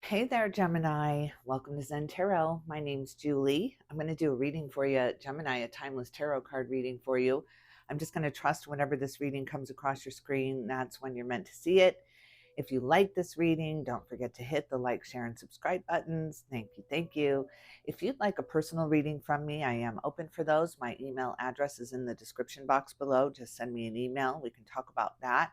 Hey there, Gemini. Welcome to Zen Tarot. My name's Julie. I'm going to do a reading for you, Gemini, a timeless tarot card reading for you. I'm just going to trust whenever this reading comes across your screen, that's when you're meant to see it. If you like this reading, don't forget to hit the like, share, and subscribe buttons. Thank you. Thank you. If you'd like a personal reading from me, I am open for those. My email address is in the description box below. Just send me an email. We can talk about that.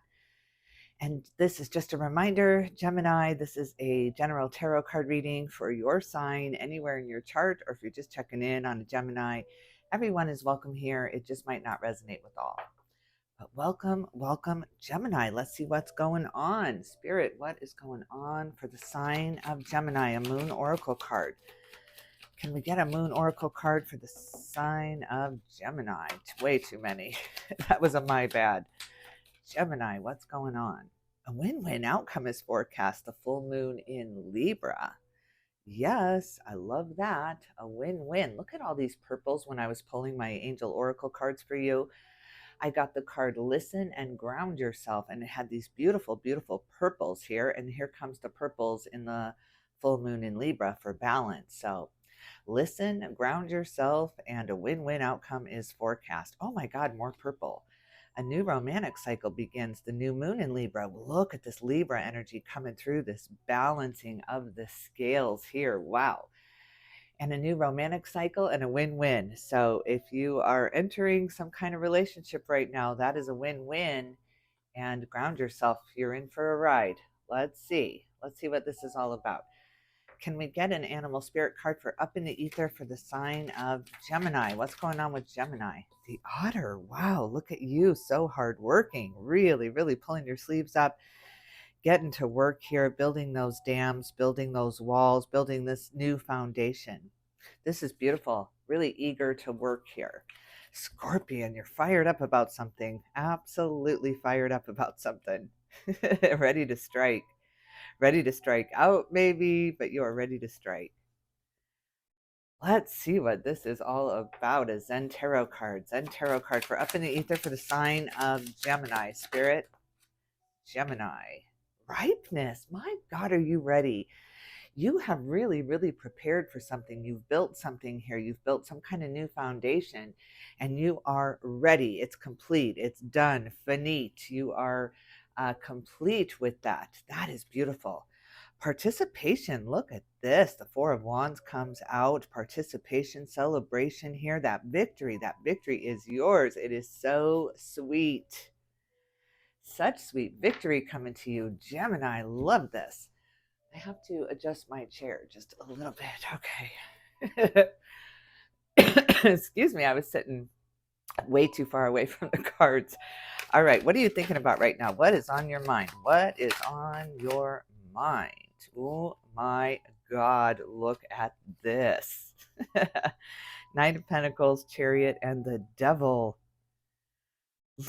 And this is just a reminder, Gemini, this is a general tarot card reading for your sign anywhere in your chart, or if you're just checking in on a Gemini, everyone is welcome here. It just might not resonate with all. But welcome, welcome, Gemini. Let's see what's going on. Spirit, what is going on for the sign of Gemini? A moon oracle card. Can we get a moon oracle card for the sign of Gemini? Way too many. That was my bad. Gemini, what's going on? A win-win outcome is forecast. The full moon in Libra. Yes, I love that. A win-win. Look at all these purples when I was pulling my angel oracle cards for you. I got the card Listen and Ground Yourself, and it had these beautiful, beautiful purples here. And here comes the purples in the full moon in Libra for balance. So listen, ground yourself, and a win-win outcome is forecast. Oh my God, more purple. A new romantic cycle begins. The new moon in Libra. Look at this Libra energy coming through, this balancing of the scales here. Wow. And a new romantic cycle and a win-win. So if you are entering some kind of relationship right now, that is a win-win. And ground yourself. You're in for a ride. Let's see. Let's see what this is all about. Can we get an animal spirit card for Up in the Ether for the sign of Gemini? What's going on with Gemini? The otter. Wow, look at you. So hardworking. Really, really pulling your sleeves up, getting to work here, building those dams, building those walls, building this new foundation. This is beautiful. Really eager to work here. Scorpion, you're fired up about something. Absolutely fired up about something. Ready to strike. Ready to strike out, maybe, but you are ready to strike. Let's see what this is all about. A Zen Tarot card. Zen Tarot card for Up in the Ether for the sign of Gemini. Spirit, Gemini. Ripeness. My God, are you ready? You have really, really prepared for something. You've built something here. You've built some kind of new foundation, and you are ready. It's complete. It's done. Finite. You are complete with that. That is beautiful. Participation. Look at this. The Four of Wands comes out. Participation, celebration here. That victory. That victory is yours. It is so sweet. Such sweet victory coming to you, Gemini. Love this. I have to adjust my chair just a little bit. Okay. Excuse me, I was sitting way too far away from the cards. All right, what are you thinking about right now? What is on your mind? What is on your mind? Oh my God, look at this. Knight of Pentacles, Chariot, and the Devil.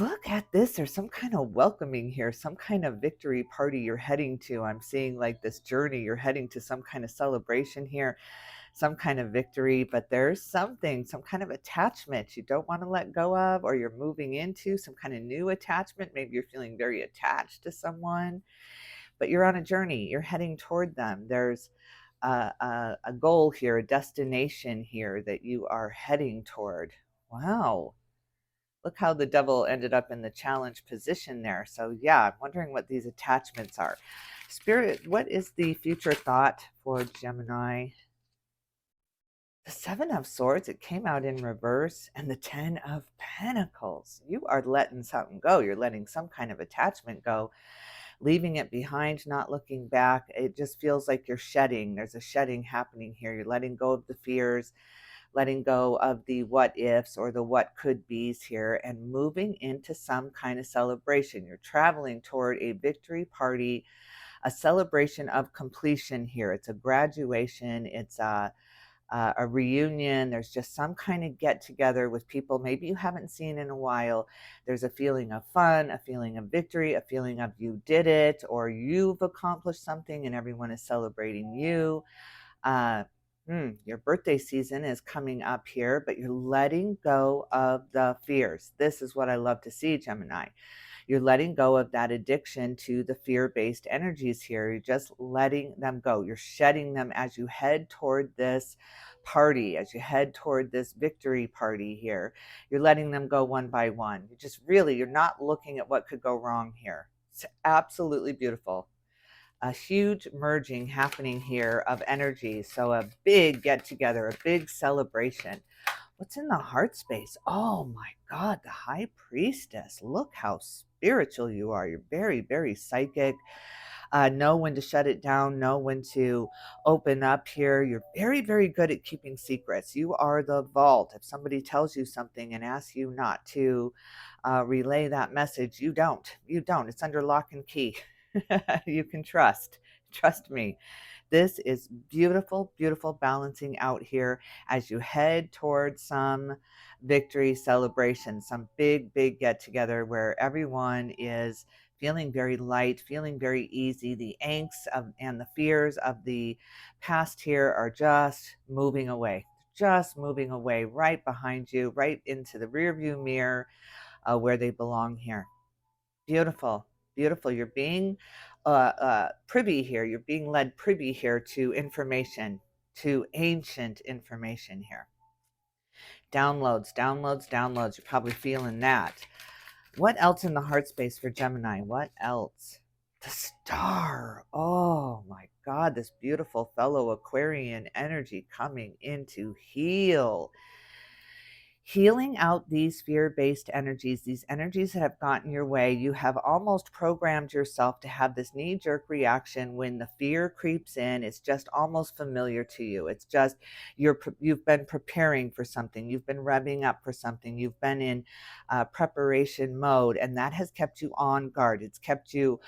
Look at this. There's some kind of welcoming here, some kind of victory party you're heading to. I'm seeing like this journey. You're heading to some kind of celebration here, some kind of victory, but there's something, some kind of attachment you don't want to let go of, or you're moving into some kind of new attachment. Maybe you're feeling very attached to someone, but you're on a journey. You're heading toward them. There's a goal here, a destination here that you are heading toward. Wow. Look how the devil ended up in the challenge position there. So yeah, I'm wondering what these attachments are. Spirit, what is the future thought for Gemini? The Seven of Swords, it came out in reverse, and the Ten of Pentacles. You are letting something go. You're letting some kind of attachment go, leaving it behind, not looking back. It just feels like you're shedding. There's a shedding happening here. You're letting go of the fears, letting go of the what ifs or the what could be's here, and moving into some kind of celebration. You're traveling toward a victory party, a celebration of completion here. It's a graduation. It's a reunion. There's just some kind of get together with people maybe you haven't seen in a while. There's a feeling of fun, a feeling of victory, a feeling of you did it, or you've accomplished something and everyone is celebrating you. Uh, your birthday season is coming up here, but you're letting go of the fears. This is what I love to see, Gemini. You're letting go of that addiction to the fear-based energies here. You're just letting them go. You're shedding them as you head toward this party, as you head toward this victory party here. You're letting them go one by one. You're not looking at what could go wrong here. It's absolutely beautiful. A huge merging happening here of energy. So a big get together, a big celebration. What's in the heart space? Oh my God, the high priestess. Look how spiritual you are. You're very, very psychic. Know when to shut it down, know when to open up here. You're very, very good at keeping secrets. You are the vault. If somebody tells you something and asks you not to relay that message, you don't. You don't. It's under lock and key. You can trust. Trust me. This is beautiful, beautiful balancing out here as you head towards some victory celebration, some big, big get together where everyone is feeling very light, feeling very easy. The angst and the fears of the past here are just moving away right behind you, right into the rearview mirror where they belong here. Beautiful, beautiful. You're being privy here. You're being led privy here to information, to ancient information here. Downloads, downloads, downloads. You're probably feeling that. What else in the heart space for Gemini? What else? The star. Oh my God, this beautiful fellow Aquarian energy coming in to heal. Healing out these fear-based energies, these energies that have gotten your way. You have almost programmed yourself to have this knee-jerk reaction when the fear creeps in. It's just almost familiar to you. It's just you've been preparing for something. You've been revving up for something. You've been in preparation mode, and that has kept you on guard. It's kept you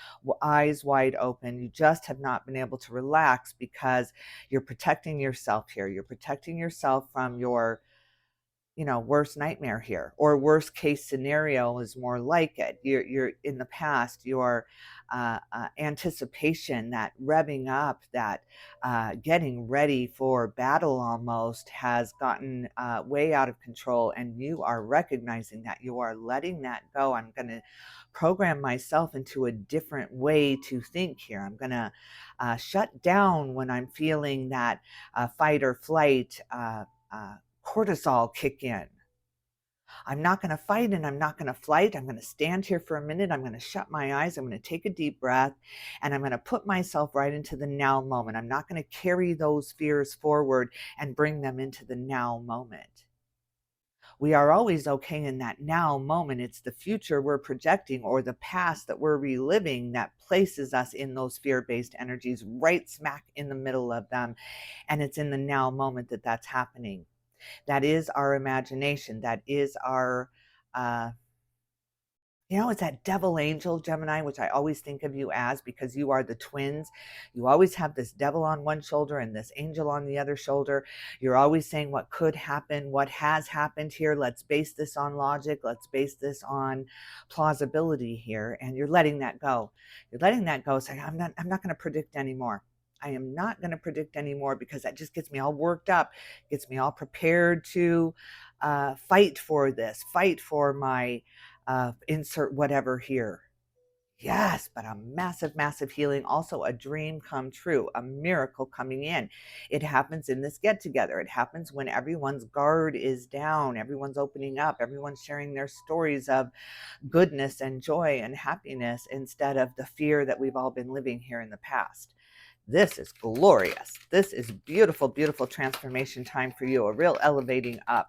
eyes wide open. You just have not been able to relax because you're protecting yourself here. You're protecting yourself from your worst nightmare here, or worst case scenario is more like it. You're in the past, your anticipation, that revving up, that getting ready for battle almost has gotten way out of control, and you are recognizing that. You are letting that go. I'm going to program myself into a different way to think here. I'm going to shut down when I'm feeling that fight or flight cortisol kick in. I'm not going to fight and I'm not going to flight. I'm going to stand here for a minute. I'm going to shut my eyes. I'm going to take a deep breath, and I'm going to put myself right into the now moment. I'm not going to carry those fears forward and bring them into the now moment. We are always okay in that now moment. It's the future we're projecting or the past that we're reliving that places us in those fear-based energies, right smack in the middle of them. And it's in the now moment that that's happening. That is our imagination. That is our, it's that devil angel, Gemini, which I always think of you as, because you are the twins. You always have this devil on one shoulder and this angel on the other shoulder. You're always saying what could happen, what has happened here. Let's base this on logic. Let's base this on plausibility here. And you're letting that go. You're letting that go. Saying, I'm not going to predict anymore. I am not going to predict anymore, because that just gets me all worked up, gets me all prepared to fight for this, fight for my insert whatever here. Yes, but a massive, massive healing. Also a dream come true, a miracle coming in. It happens in this get together. It happens when everyone's guard is down, everyone's opening up, everyone's sharing their stories of goodness and joy and happiness instead of the fear that we've all been living here in the past. This is glorious. This is beautiful, beautiful transformation time for you, a real elevating up.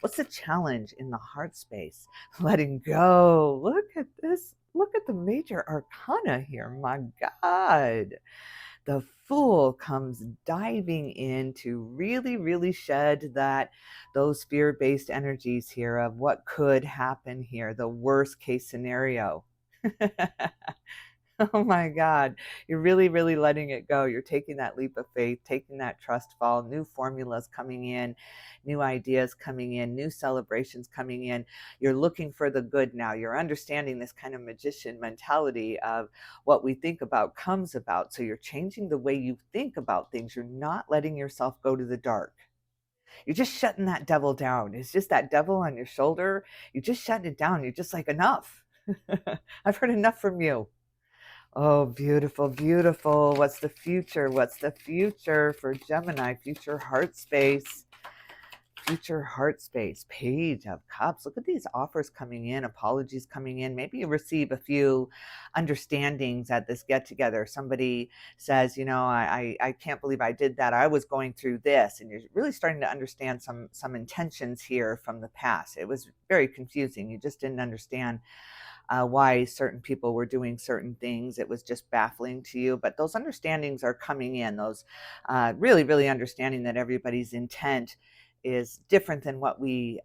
What's the challenge in the heart space? Letting go. Look at this. Look at the major arcana here. My God. The Fool comes diving in to really, really shed those fear-based energies here of what could happen here, the worst case scenario. Oh my God. You're really, really letting it go. You're taking that leap of faith, taking that trust fall, new formulas coming in, new ideas coming in, new celebrations coming in. You're looking for the good now. You're understanding this kind of magician mentality of what we think about comes about. So you're changing the way you think about things. You're not letting yourself go to the dark. You're just shutting that devil down. It's just that devil on your shoulder. You're just shutting it down. You're just like, enough. I've heard enough from you. Oh, beautiful, beautiful. What's the future? What's the future for Gemini? Future heart space. Future heart space. Page of Cups. Look at these offers coming in, apologies coming in. Maybe you receive a few understandings at this get together. Somebody says, I can't believe I did that. I was going through this. And you're really starting to understand some intentions here from the past. It was very confusing. You just didn't understand why certain people were doing certain things. It was just baffling to you. But those understandings are coming in, those really, really understanding that everybody's intent is different than what we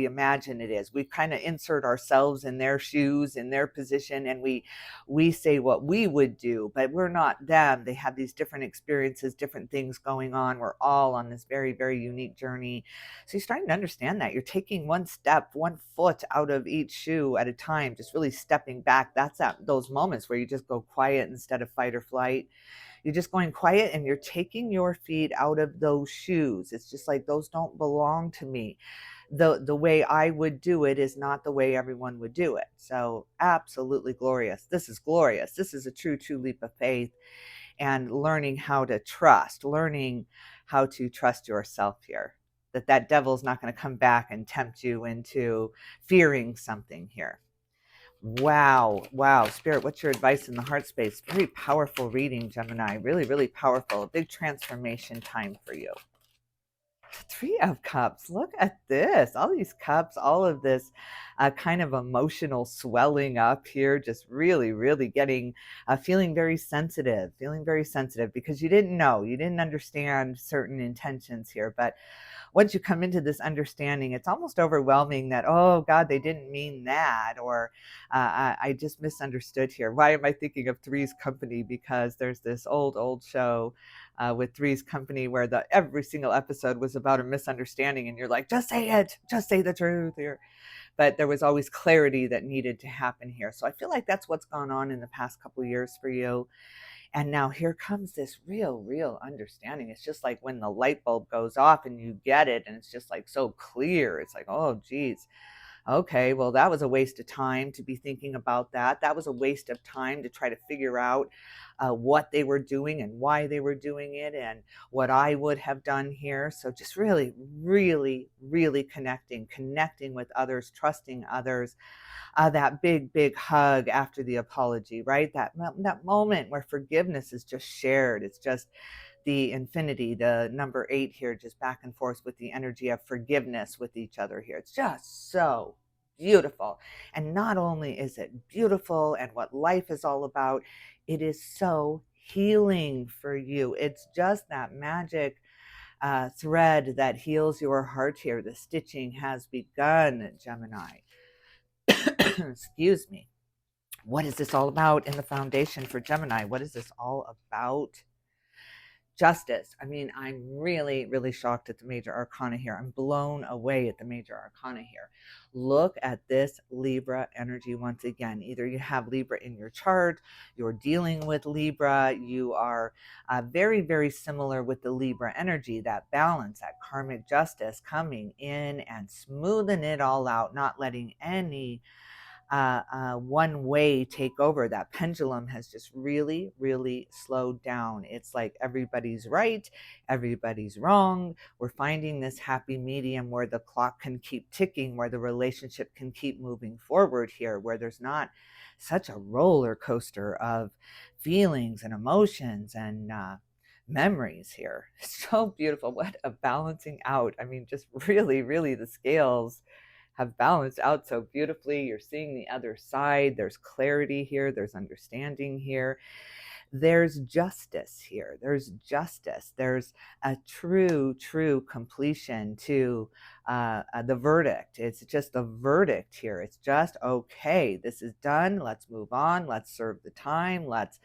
imagine it is. We kind of insert ourselves in their shoes, in their position, and we say what we would do, but we're not them. They have these different experiences, different things going on. We're all on this very, very unique journey. So you're starting to understand that you're taking one step, one foot out of each shoe at a time, just really stepping back. That's those moments where you just go quiet instead of fight or flight. You're just going quiet and you're taking your feet out of those shoes. It's just like, those don't belong to me. The way I would do it is not the way everyone would do it. So absolutely glorious. This is glorious. This is a true, true leap of faith, and learning how to trust, learning how to trust yourself here. That devil's not going to come back and tempt you into fearing something here. Wow. Wow. Spirit, what's your advice in the heart space? Very powerful reading, Gemini. Really, really powerful. A big transformation time for you. Three of Cups. Look at this. All these cups, all of this kind of emotional swelling up here, just really, really getting, feeling very sensitive, because you didn't know, you didn't understand certain intentions here. But once you come into this understanding, it's almost overwhelming that, oh God, they didn't mean that, or I just misunderstood here. Why am I thinking of Three's Company? Because there's this old show with Three's Company where every single episode was about a misunderstanding, and you're like, just say it, just say the truth here. But there was always clarity that needed to happen here. So I feel like that's what's gone on in the past couple of years for you. And now here comes this real understanding. It's just like when the light bulb goes off and you get it, and it's just like so clear. It's like, oh, geez. Okay, well, that was a waste of time to be thinking about that. That was a waste of time to try to figure out what they were doing and why they were doing it and what I would have done here. So just really, really connecting with others, trusting others. That big hug after the apology, right? That moment where forgiveness is just shared. It's just the infinity, the number 8 here, just back and forth with the energy of forgiveness with each other here. It's just so beautiful. And not only is it beautiful and what life is all about, it is so healing for you. It's just that magic thread that heals your heart here. The stitching has begun, Gemini. Excuse me. What is this all about in the foundation for Gemini? What is this all about? Justice. I mean, I'm really shocked at the major arcana here. I'm blown away at the major arcana here. Look at this Libra energy once again. Either you have Libra in your chart, you're dealing with Libra, you are very similar with the Libra energy, that balance, that karmic justice coming in and smoothing it all out, not letting any one way take over. That pendulum has just really slowed down. It's like everybody's right, everybody's wrong. We're finding this happy medium where the clock can keep ticking, where the relationship can keep moving forward here, where there's not such a roller coaster of feelings and emotions and memories here. So beautiful. What a balancing out. I mean, just really the scales have balanced out so beautifully. You're seeing the other side. There's clarity here. There's understanding here. There's justice here. There's justice. There's a true completion to the verdict. It's just a verdict here. It's just, okay, this is done. Let's move on. Let's serve the time. Let's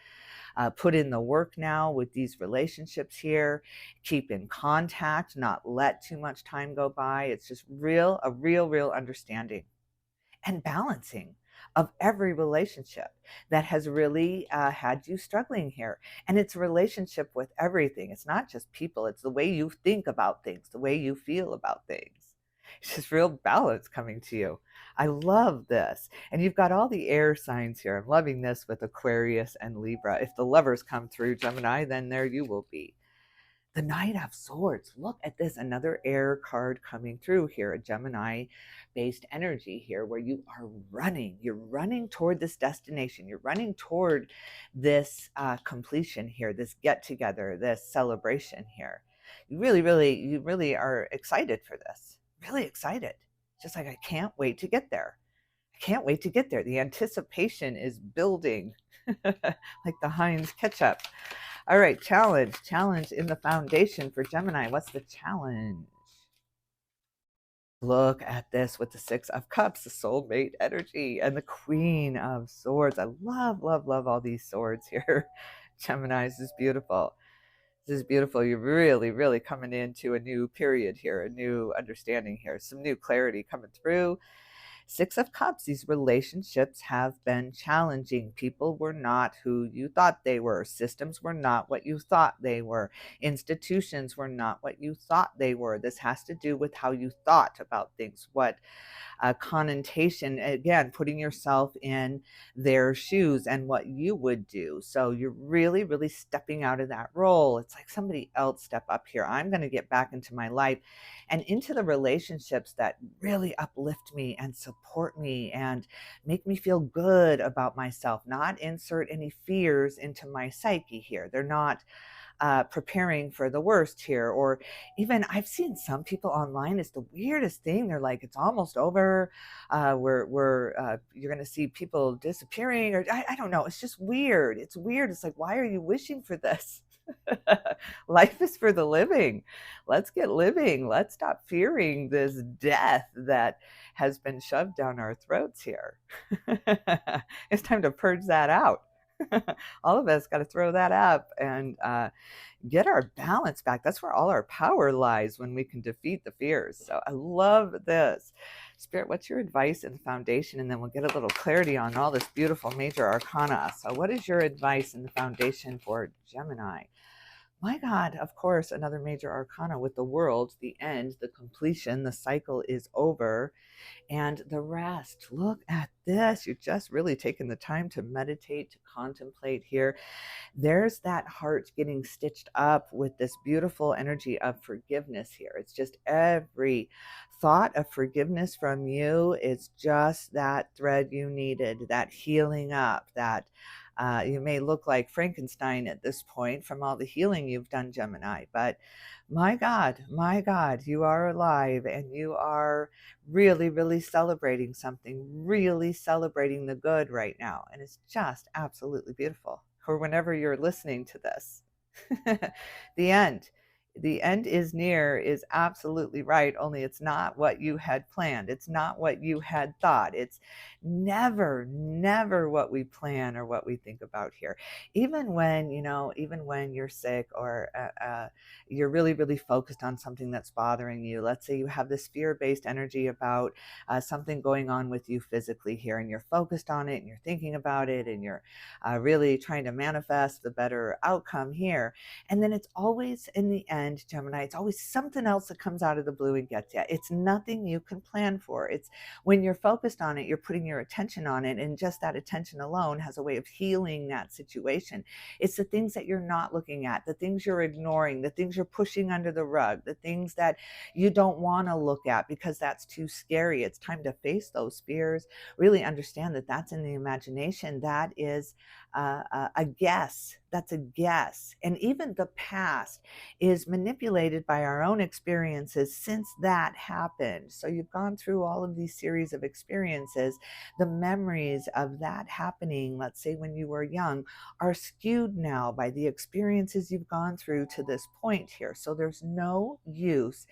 put in the work now with these relationships here. Keep in contact, not let too much time go by. It's just a real understanding and balancing of every relationship that has really had you struggling here. And it's a relationship with everything. It's not just people. It's the way you think about things, the way you feel about things. It's just real balance coming to you. I love this. And you've got all the air signs here. I'm loving this with Aquarius and Libra. If the lovers come through, Gemini, then there you will be. The Knight of Swords. Look at this, another air card coming through here, a Gemini based energy here where you are running. You're running toward this destination. You're running toward this completion here, this get together, this celebration here. You really are excited for this. Really excited. Just like, I can't wait to get there. I can't wait to get there. The anticipation is building like the Heinz ketchup. All right, challenge. Challenge in the foundation for Gemini. What's the challenge? Look at this with the Six of Cups, the soulmate energy, and the Queen of Swords. I love, love, love all these swords here. Gemini, this is beautiful. This is beautiful. You're really, really coming into a new period here, a new understanding here, some new clarity coming through. Six of Cups, these relationships have been challenging. People were not who you thought they were. Systems were not what you thought they were. Institutions were not what you thought they were. This has to do with how you thought about things, what connotation, again, putting yourself in their shoes and what you would do. So you're really, really stepping out of that role. It's like somebody else step up here. I'm going to get back into my life and into the relationships that really uplift me and support me and make me feel good about myself, not insert any fears into my psyche here. They're not preparing for the worst here. Or even I've seen some people online, it's the weirdest thing. They're like, it's almost over. You're going to see people disappearing, or I don't know. It's just weird. It's weird. It's like, why are you wishing for this? Life is for the living. Let's get living. Let's stop fearing this death that has been shoved down our throats here. It's time to purge that out. All of us got to throw that up and get our balance back. That's where all our power lies, when we can defeat the fears. So I love this. Spirit, what's your advice in the foundation? And then we'll get a little clarity on all this beautiful major arcana. So what is your advice in the foundation for Gemini? My God, of course, another major arcana with the world, the end, the completion, the cycle is over, and the rest. Look at this. You're just really taking the time to meditate, to contemplate here. There's that heart getting stitched up with this beautiful energy of forgiveness here. It's just every thought of forgiveness from you is just that thread you needed, that healing up, that you may look like Frankenstein at this point from all the healing you've done, Gemini, but my God, you are alive, and you are really, really celebrating something, really celebrating the good right now. And it's just absolutely beautiful. Or whenever you're listening to this, the end. The end is near is absolutely right, only it's not what you had planned. It's not what you had thought. It's never, never what we plan or what we think about here. Even when, even when you're sick, or you're really, really focused on something that's bothering you. Let's say you have this fear-based energy about something going on with you physically here, and you're focused on it, and you're thinking about it, and you're really trying to manifest the better outcome here. And then it's always, in the end, Gemini, it's always something else that comes out of the blue and gets you. It's nothing you can plan for. It's when you're focused on it, you're putting your attention on it, and just that attention alone has a way of healing that situation. It's the things that you're not looking at, the things you're ignoring, the things you're pushing under the rug, the things that you don't want to look at because that's too scary. It's time to face those fears, really understand that that's in the imagination. That is a guess. That's a guess. And even the past is manipulated by our own experiences since that happened. So you've gone through all of these series of experiences. The memories of that happening, let's say when you were young, are skewed now by the experiences you've gone through to this point here. So there's no use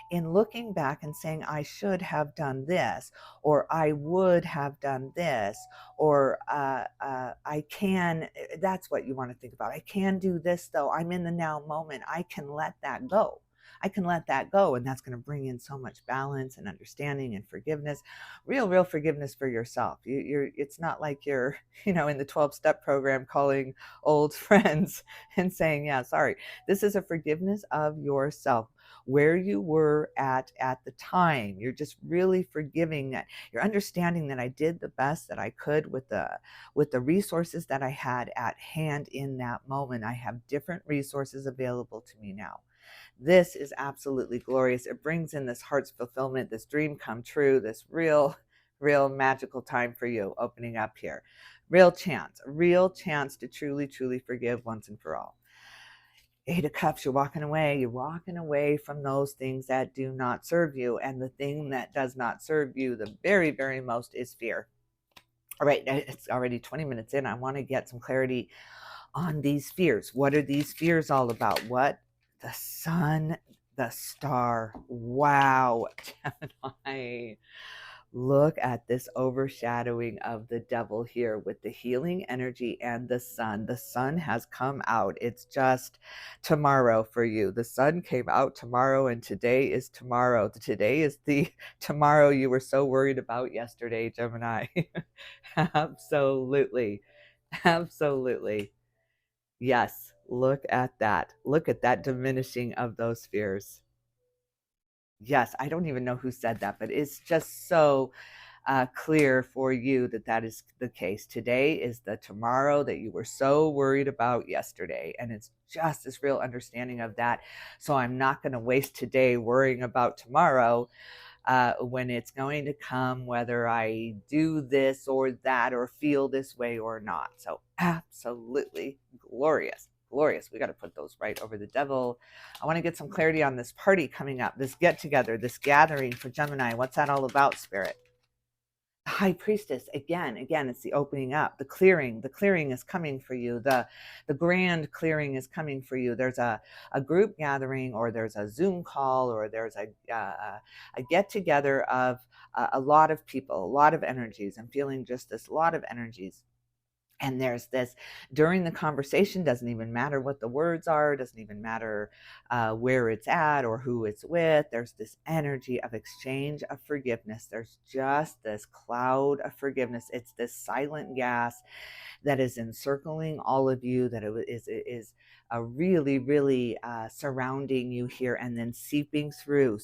in looking back and saying, I should have done this, or I would have done this, or I can, that's what you want to think about. I can do this though. I'm in the now moment. I can let that go. I can let that go. And that's going to bring in so much balance and understanding and forgiveness, real forgiveness for yourself. It's not like you're, in the 12-step program calling old friends and saying, yeah, sorry. This is a forgiveness of yourself, where you were at the time. You're just really forgiving that. You're understanding that I did the best that I could with the resources that I had at hand in that moment. I have different resources available to me now. This is absolutely glorious. It brings in this heart's fulfillment, this dream come true, this real magical time for you opening up here. Real chance to truly forgive once and for all. Eight of Cups, you're walking away. You're walking away from those things that do not serve you. And the thing that does not serve you the very most is fear. All right, it's already 20 minutes in. I want to get some clarity on these fears. What are these fears all about? What? The sun, the star. Wow, Gemini. Look at this overshadowing of the devil here with the healing energy and the sun. The sun has come out. It's just tomorrow for you. The sun came out tomorrow, and today is tomorrow. Today is the tomorrow you were so worried about yesterday, Gemini. Absolutely. Absolutely. Yes. Look at that. Look at that diminishing of those fears. Yes, I don't even know who said that, but it's just so clear for you that that is the case. Today is the tomorrow that you were so worried about yesterday. And it's just this real understanding of that. So I'm not going to waste today worrying about tomorrow when it's going to come, whether I do this or that or feel this way or not. So absolutely glorious. Glorious. We got to put those right over the devil. I want to get some clarity on this party coming up, this get together, this gathering for Gemini. What's that all about, Spirit? The High Priestess, again, it's the opening up, the clearing is coming for you. The grand clearing is coming for you. There's a group gathering, or there's a Zoom call, or there's a get together of a lot of people, a lot of energies. I'm feeling just this lot of energies. And there's this, during the conversation, doesn't even matter what the words are, doesn't even matter where it's at or who it's with. There's this energy of exchange of forgiveness. There's just this cloud of forgiveness. It's this silent gas that is encircling all of you, that it is really surrounding you here, and then seeping through.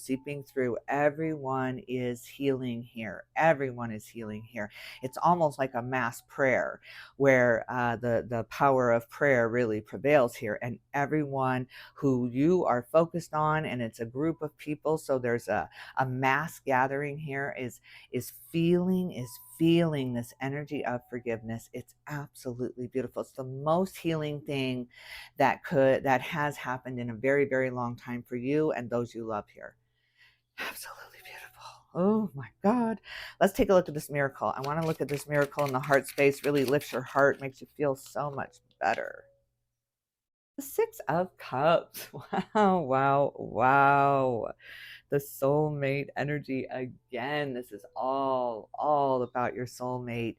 Everyone is healing here. Everyone is healing here. It's almost like a mass prayer, where the power of prayer really prevails here, and everyone who you are focused on, and it's a group of people, so there's a mass gathering here, is feeling this energy of forgiveness. It's absolutely beautiful. It's the most healing thing that has happened in a very long time for you and those you love here. Absolutely beautiful. Oh my God. Let's take a look at this miracle. I want to look at this miracle in the heart space. Really lifts your heart, makes you feel so much better. The Six of Cups. Wow. The soulmate energy again. This is all about your soulmate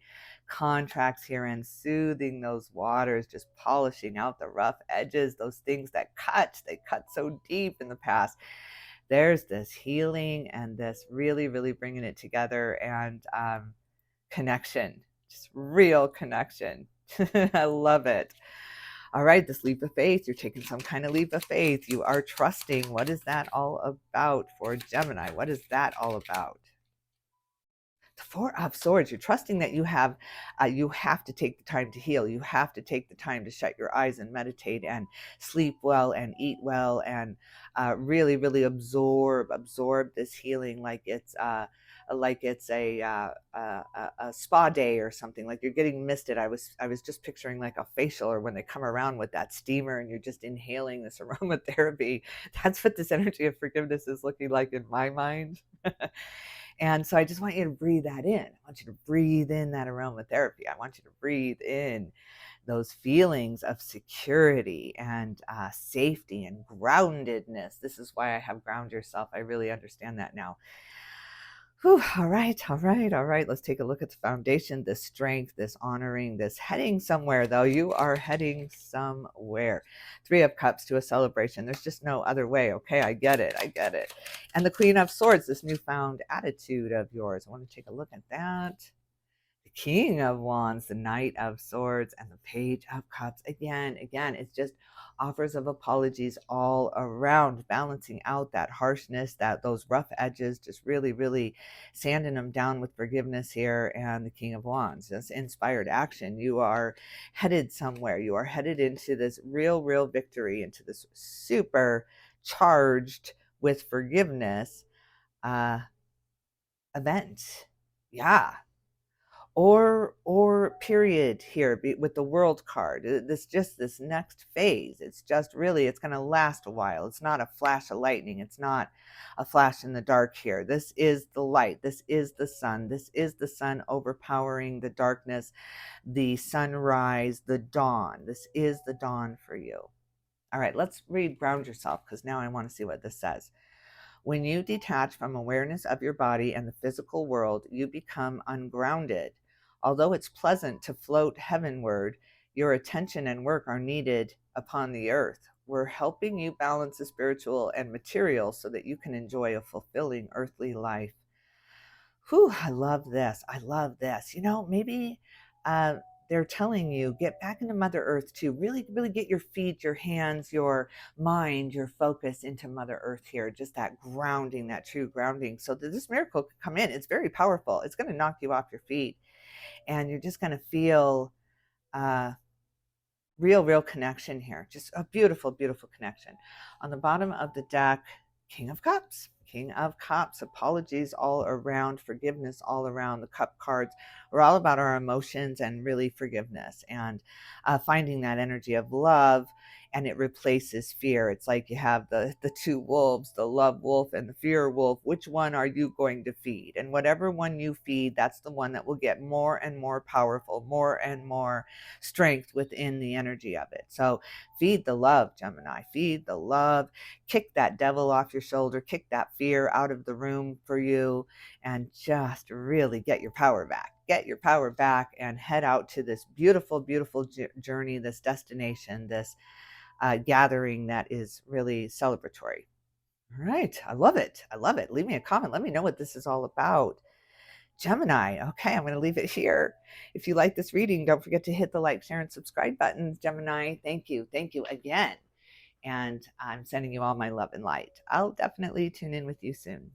contracts here, and soothing those waters, just polishing out the rough edges, those things that they cut so deep in the past. There's this healing and this really bringing it together, and connection, just real connection. I love it. All right, this leap of faith, you're taking some kind of leap of faith. You are trusting. What is that all about for Gemini? What is that all about? The Four of Swords, you're trusting that you have to take the time to heal. You have to take the time to shut your eyes and meditate and sleep well and eat well, and really absorb this healing, like it's a spa day or something, like you're getting misted. I was just picturing like a facial, or when they come around with that steamer and you're just inhaling this aromatherapy. That's what this energy of forgiveness is looking like in my mind. And so I just want you to breathe that in. I want you to breathe in that aromatherapy. I want you to breathe in those feelings of security and safety and groundedness. This is why I have ground yourself. I really understand that now. Whew, all right, all right, all right. Let's take a look at the foundation, this strength, this honoring, this heading somewhere, though. You are heading somewhere. Three of Cups to a celebration. There's just no other way. Okay, I get it. I get it. And the Queen of Swords, this newfound attitude of yours. I want to take a look at that. The King of Wands, the Knight of Swords, and the Page of Cups. Again, it's just offers of apologies all around, balancing out that harshness, that those rough edges, just really, really sanding them down with forgiveness here. And the King of Wands, this inspired action. You are headed somewhere. You are headed into this real victory, into this super charged with forgiveness event. Yeah, or period here with the World card. This next phase, it's just really, it's going to last a while. It's not a flash of lightning, it's not a flash in the dark here. This is the light, this is the sun, this is the sun overpowering the darkness, the sunrise, the dawn. This is the dawn for you. All right, let's read Ground Yourself, because now I want to see what this says. When you detach from awareness of your body and the physical world, you become ungrounded. Although it's pleasant to float heavenward, your attention and work are needed upon the earth. We're helping you balance the spiritual and material so that you can enjoy a fulfilling earthly life. Whew, I love this. I love this. Maybe they're telling you, get back into Mother Earth to really get your feet, your hands, your mind, your focus into Mother Earth here. Just that grounding, that true grounding. So that this miracle could come in. It's very powerful. It's going to knock you off your feet. And you're just going to feel real connection here. Just a beautiful connection. On the bottom of the deck, King of Cups. King of Cups, apologies all around, forgiveness all around. The cup cards are all about our emotions and really forgiveness and finding that energy of love, and it replaces fear. It's like you have the two wolves, the love wolf and the fear wolf. Which one are you going to feed? And whatever one you feed, that's the one that will get more and more powerful, more and more strength within the energy of it. So feed the love, Gemini. Feed the love. Kick that devil off your shoulder. Kick that fear out of the room for you, and just really get your power back. Get your power back and head out to this beautiful journey, this destination, this gathering that is really celebratory. All right. I love it. I love it. Leave me a comment. Let me know what this is all about. Gemini. Okay, I'm going to leave it here. If you like this reading, don't forget to hit the like, share, and subscribe buttons. Gemini, thank you. Thank you again. And I'm sending you all my love and light. I'll definitely tune in with you soon.